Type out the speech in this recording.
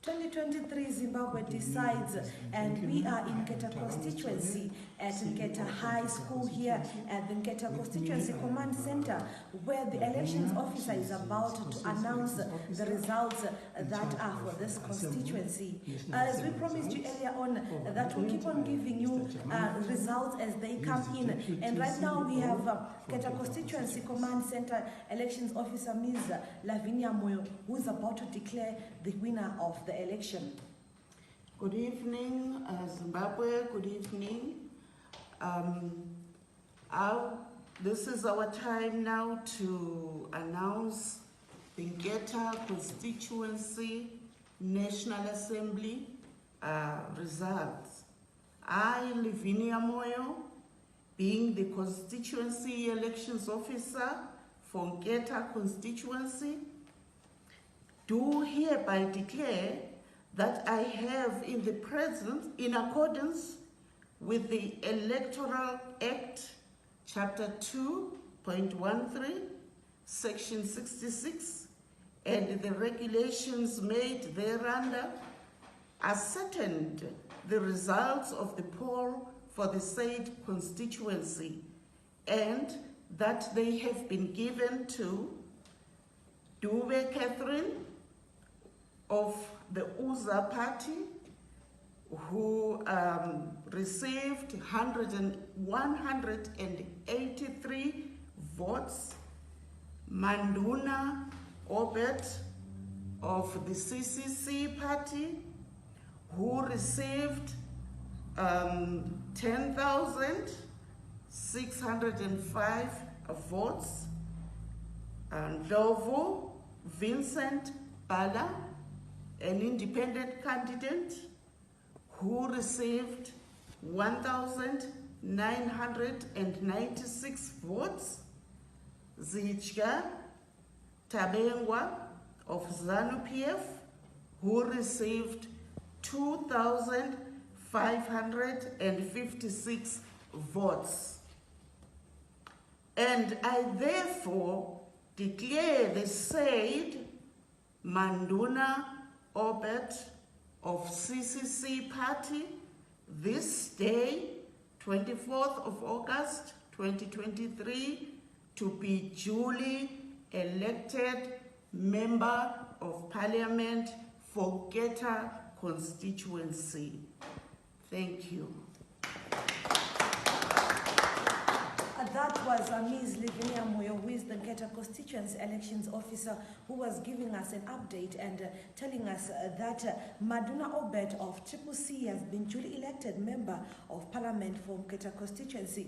2023 Zimbabwe decides, and we are in Nketa Constituency at Nketa High School here at the Nketa Constituency Command Center, where the elections officer is about to announce the results that are for this constituency. As we promised you earlier on, that we'll keep on giving you results as they come in. And right now we have Nketa Constituency Command Center Elections Officer Mrs Lavinia Moyo, who is about to declare the winner of the election. Good evening, Zimbabwe. Good evening. This is our time now to announce the Nketa Constituency National Assembly results. I, Lavinia Moyo, being the Constituency Elections Officer for Nketa Constituency, do hereby declare that I have in the present, in accordance with the Electoral Act, Chapter 2.13, Section 66, and the regulations made thereunder, ascertained the results of the poll for the said constituency, and that they have been given to Duly Catherine of the UZA party, who received 183 votes. Manduna Obert of the CCC party, who received 10,605 votes. Ndlovu Vincent Bala, an independent candidate, who received 1,996 votes. Zichka Tabengwa of ZANU-PF, who received 2,556 votes. And I therefore declare the said Manduna Obert of CCC party this day, 24th of August 2023, to be duly elected Member of Parliament for Nketa Constituency. Thank you. That was Ms. Lavinia Moyo, who is the Nketa Constituency Elections Officer, who was giving us an update and telling us that Manduna Obert of CCC has been duly elected Member of Parliament for Nketa Constituency.